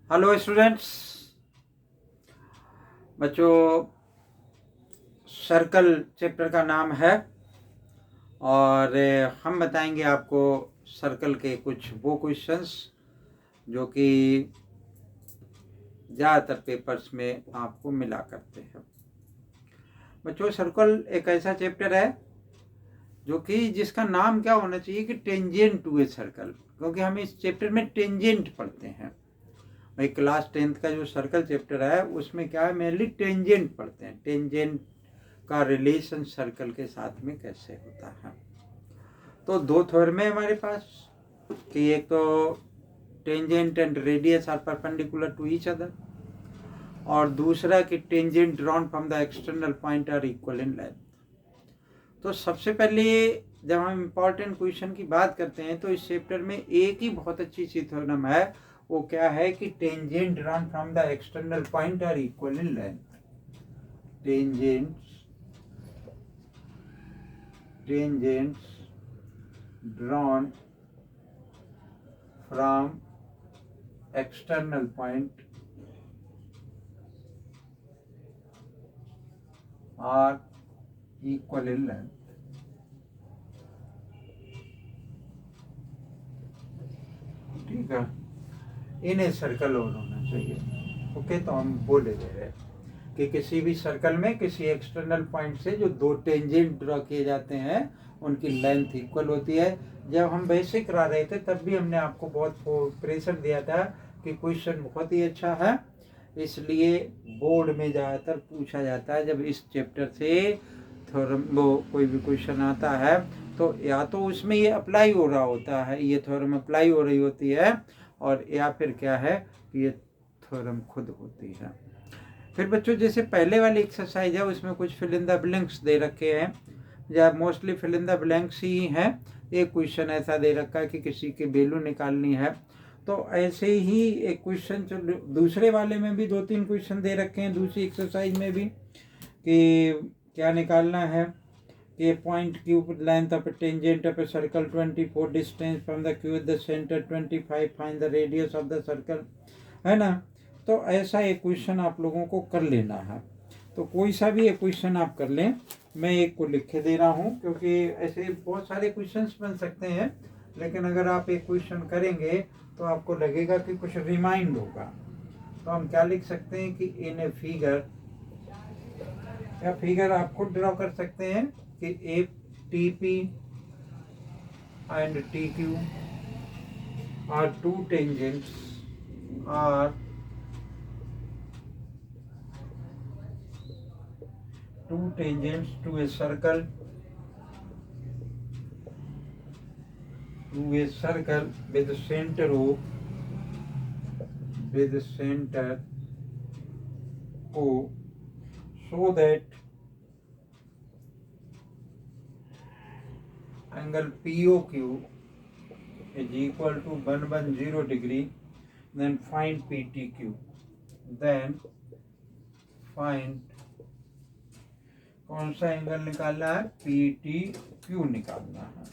Hello students. बच्चों, circle chapter का नाम है और हम बताएंगे आपको सर्कल के कुछ वो क्वेश्चंस जो कि ज़्यादातर पेपर्स में आपको मिला करते हैं। बच्चों, सर्कल एक ऐसा चैप्टर है जो कि जिसका नाम क्या होना चाहिए कि टेंजेंट टू ए सर्कल, क्योंकि हम इस चैप्टर में टेंजेंट पढ़ते हैं। भाई क्लास 10th का जो सर्कल चैप्टर है उसमें क्या है, मेनली टेंजेंट पढ़ते हैं। टेंजेंट का रिलेशन सर्कल के साथ में कैसे होता है। तो दो थ्योरम है हमारे पास कि एक तो tangent and radius are perpendicular to each other, और दूसरा कि tangent drawn from the external point are equal in length. तो सबसे पहले जब हम इम्पोर्टेंट क्वेश्चन की बात करते हैं तो इस चैप्टर में एक ही बहुत अच्छी सी थ्योरम है, वो क्या है कि tangent drawn from the external point are equal in length. Tangents drawn from external point are equal in length। ठीक है, इन्हें सर्कल और होना चाहिए। ओके, तो हम बोले दे रहे कि किसी भी सर्कल में किसी एक्सटर्नल पॉइंट से जो दो टेंजेंट ड्रॉ किए जाते हैं उनकी लेंथ इक्वल होती है। जब हम बेसिक करा रहे थे तब भी हमने आपको बहुत प्रेशर दिया था कि क्वेश्चन बहुत ही अच्छा है, इसलिए बोर्ड में ज़्यादातर पूछा जाता है जब इस चैप्टर से थ्योरम वो कोई भी क्वेश्चन आता है तो या तो उसमें ये अप्लाई हो रहा होता है, ये थ्योरम अप्लाई हो रही होती है, और या फिर क्या है कि ये थ्योरम खुद होती है। फिर बच्चों, जैसे पहले वाली एक्सरसाइज है उसमें कुछ फिल इन द ब्लैंक्स दे रखे हैं, या mostly fill in the blanks ही हैं। एक क्वेश्चन ऐसा दे रखा है कि किसी की वैल्यू निकालनी है, तो ऐसे ही एक क्वेश्चन दूसरे वाले में भी 2-3 क्वेश्चन दे रखे हैं, दूसरी एक्सरसाइज में भी, कि क्या निकालना है कि point Q length of tangent of a circle 24, distance from the Q the centre 25, find the radius of the circle, है ना। तो ऐसा एक क्वेश्चन आप लोगों को कर लेना है। तो कोई सा भी एक क्वेश्चन आप कर लें, मैं एक को लिख के दे रहा हूँ क्योंकि ऐसे बहुत सारे क्वेश्चंस बन सकते हैं, लेकिन अगर आप एक क्वेश्चन करेंगे तो आपको लगेगा कि कुछ रिमाइंड होगा। तो हम क्या लिख सकते हैं कि इन ए फिगर, या फिगर आप खुद ड्रॉ कर सकते हैं कि A T P and T Q are two tangents आर two tangents to a circle with center O, so that angle POQ is equal to 110 degree. Then find PTQ. Then find कौन सा angle निकालना है, PTQ निकालना है।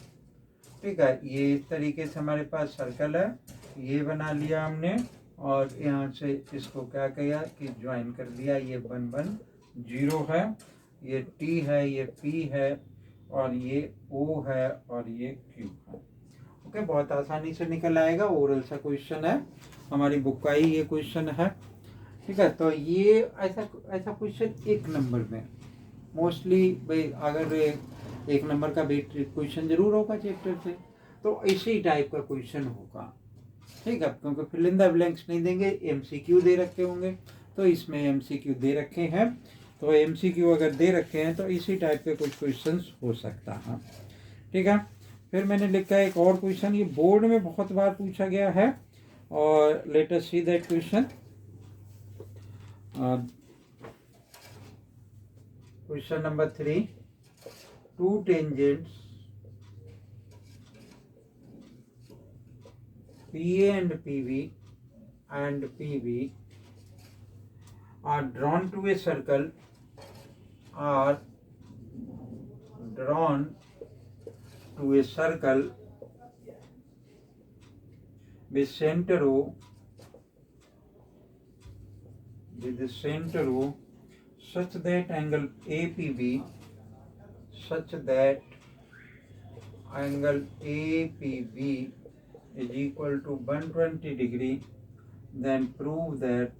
ठीक है, ये इस तरीके से हमारे पास सर्कल है, ये बना लिया हमने, और यहाँ से इसको क्या किया कि ज्वाइन कर दिया। ये 110 है, ये T है, ये P है, और ये O है, और ये Q है। ओके, बहुत आसानी से निकल आएगा। ओरल सा क्वेश्चन है, हमारी बुक का ही ये क्वेश्चन है। ठीक है, तो ये ऐसा क्वेश्चन 1 नंबर में मोस्टली, भाई अगर 1 नंबर का बेट क्वेश्चन जरूर होगा चैप्टर से, तो इसी टाइप का क्वेश्चन होगा। ठीक है, क्योंकि फिल इन द ब्लैंक्स नहीं देंगे, एमसीक्यू दे रखे होंगे, तो इसमें एमसीक्यू दे रखे हैं। तो एमसीक्यू अगर दे रखे हैं तो इसी टाइप के कुछ क्वेश्चंस हो सकता है। ठीक है, फिर मैंने लिखा है एक और क्वेश्चन, ये बोर्ड में बहुत बार पूछा गया है, और let us see that question. Question number 3, two tangents PA and PB are drawn to a circle with center O with the center O such that angle APB is equal to 120 degree, then prove that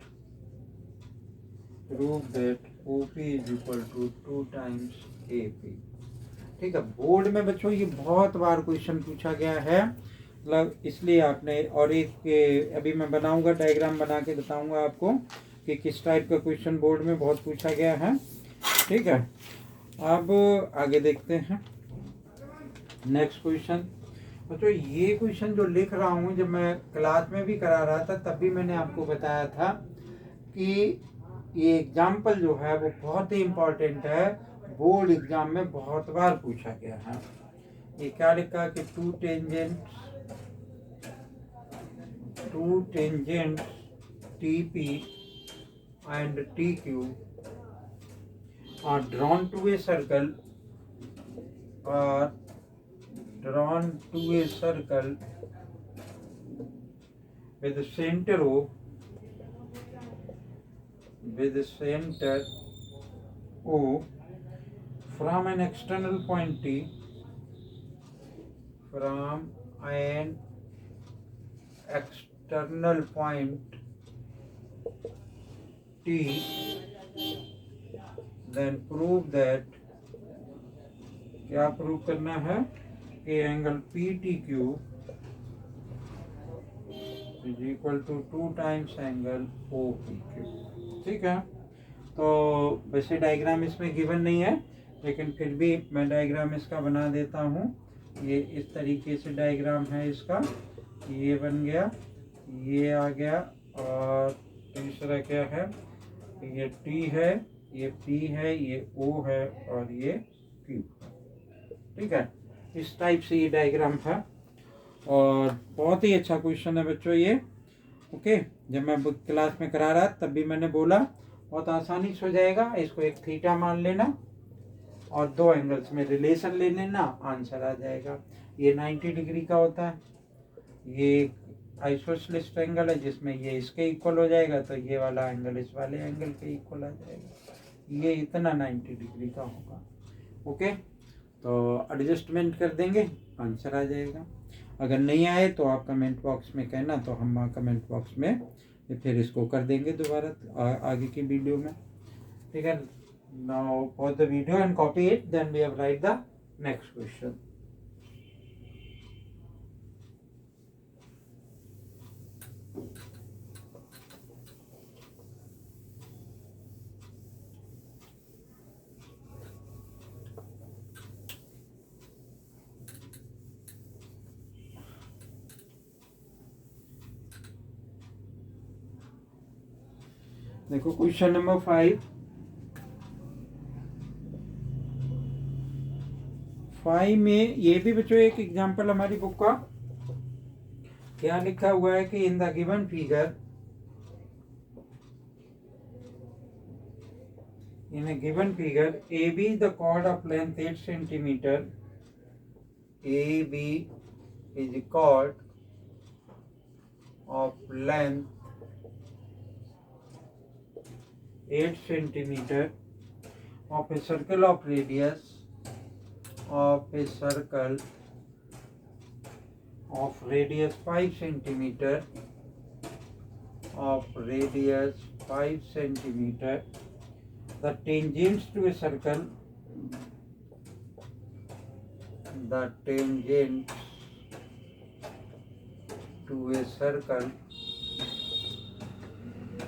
OP is equal to 2 times AP। ठीक है, board में बच्चों ये बहुत बार question पूछा गया है, मतलब इसलिए आपने, और एक अभी मैं बनाऊंगा, डायग्राम बना के बताऊंगा आपको कि किस टाइप का क्वेश्चन बोर्ड में बहुत पूछा गया है। ठीक है, अब आगे देखते हैं नेक्स्ट क्वेश्चन। तो ये क्वेश्चन जो लिख रहा हूँ, जब मैं क्लास में भी करा रहा था तब भी मैंने आपको बताया था कि ये एग्जाम्पल जो है वो बहुत ही इम्पोर्टेंट है, बोर्ड एग्जाम में बहुत बार पूछा गया है। ये क्या लिखा कि two tangent TP and TQ are drawn to a circle with the center O from an external point T then prove that, क्या प्रूव करना है कि angle PTQ is equal to 2 times angle OPQ। ठीक है, तो वैसे diagram इसमें given नहीं है, लेकिन फिर भी मैं डायग्राम इसका बना देता हूँ। ये इस तरीके से डायग्राम है इसका, ये बन गया, ये आ गया, और तीसरा क्या है, ये T है, ये P है, ये O है, और ये Q। ठीक है, इस टाइप से ये डायग्राम है, और बहुत ही अच्छा क्वेश्चन है बच्चों ये। ओके, जब मैं क्लास में करा रहा तब भी मैंने बोला बहुत आसानी से हो जाएगा, इसको एक थीटा मान लेना और दो एंगल्स में रिलेशन ले लेना, आंसर आ जाएगा। ये 90 डिग्री का होता है, ये आइसोसेलेस एंगल है जिसमें ये इसके इक्वल हो जाएगा, तो ये वाला एंगल इस वाले एंगल के इक्वल आ जाएगा, ये इतना 90 डिग्री का होगा। ओके, तो एडजस्टमेंट कर देंगे, आंसर आ जाएगा। अगर नहीं आए तो आप कमेंट बॉक्स में कहना, तो हम कमेंट बॉक्स में फिर इसको कर देंगे दोबारा आगे की वीडियो में। ठीक है, now pause the video and copy it, then we have write the next question. देखो क्वेश्चन नंबर 5 में ये भी बच्चों एक एग्जांपल हमारी बुक का क्या लिखा हुआ है कि in the given figure, in a given figure AB the chord of length 8 centimeter, AB is a chord of length 8 centimeter of a circle of radius of a circle of radius 5 centimeter of radius 5 centimeter. The tangents to a circle, the tangents to a circle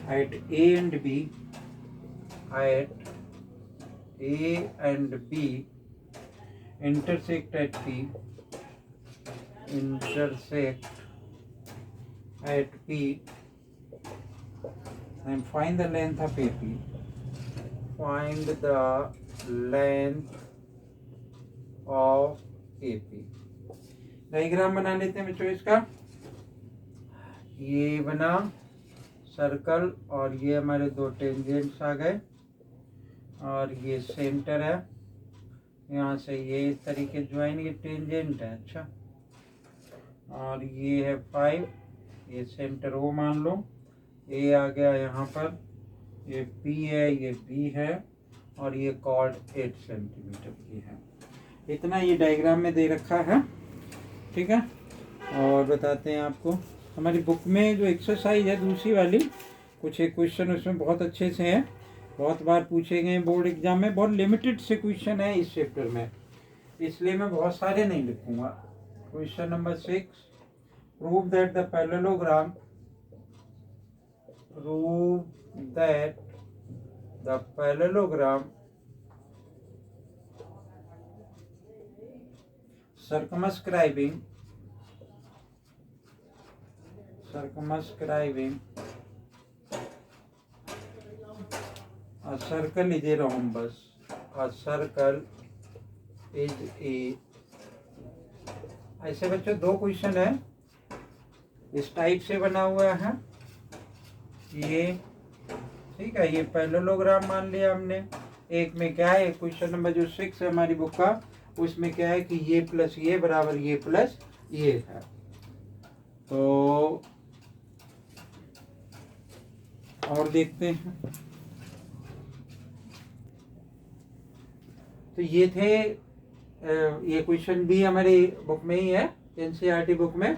at A and B, at A and B intersect at P, intersect at P, and find the length of AP. Find the length of AP। Diagram बना लेते हैं बच्चों इसका। ये बना circle, और ये हमारे दो टेंजेंट्स आ गए, और ये सेंटर है, यहाँ से ये इस तरीके ज्वाइन, ये टेंजेंट है। अच्छा, और ये है 5, ये सेंटर O मान लो, A आ गया यहाँ पर, ये P है, ये B है और ये कॉर्ड 8 सेंटीमीटर की है। इतना ये डायग्राम में दे रखा है, ठीक है। और बताते हैं आपको, हमारी बुक में जो एक्सरसाइज है दूसरी वाली, कुछ एक क्वेश्चन उसमें बहुत अच्छे से हैं, बहुत बार पूछे गए बोर्ड एग्जाम में, बहुत लिमिटेड से क्वेश्चन है इस चैप्टर में, इसलिए मैं बहुत सारे नहीं लिखूंगा। Question number 6, prove that the parallelogram circumscribing a circle is a rhombus. A circle is a, ऐसे बच्चों दो क्वेश्चन है इस टाइप से बना हुआ है ये, ठीक है। ये पैरेललोग्राम मान लिया हमने। एक में क्या है, क्वेश्चन नंबर जो 6 है हमारी बुक का, उसमें क्या है कि ये प्लस ये बराबर ये प्लस ये है। तो और देखते हैं, तो ये थे, ये क्वेश्चन भी हमारी बुक में ही है, एनसीईआरटी बुक में,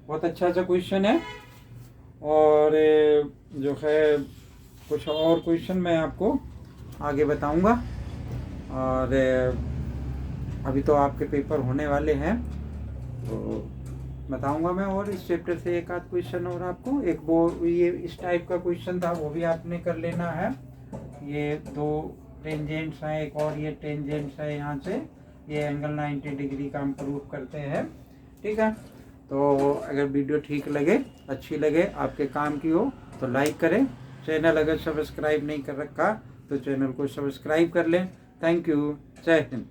बहुत अच्छा सा क्वेश्चन है। और जो है कुछ और क्वेश्चन मैं आपको आगे बताऊंगा। और अभी तो आपके पेपर होने वाले हैं, तो बताऊंगा मैं और इस चैप्टर से एक आध क्वेश्चन और आपको। एक वो ये इस टाइप का क्वेश्चन था, वो भी आपने कर लेना है। ये दो टेंजेंट्स हैं, एक और ये टेंजेंट्स है, यहाँ से ये एंगल 90 डिग्री का हम प्रूव करते हैं, ठीक है। तो अगर वीडियो ठीक लगे, अच्छी लगे, आपके काम की हो तो लाइक करें। चैनल अगर सब्सक्राइब नहीं कर रखा तो चैनल को सब्सक्राइब कर लें। थैंक यू, जय हिंद।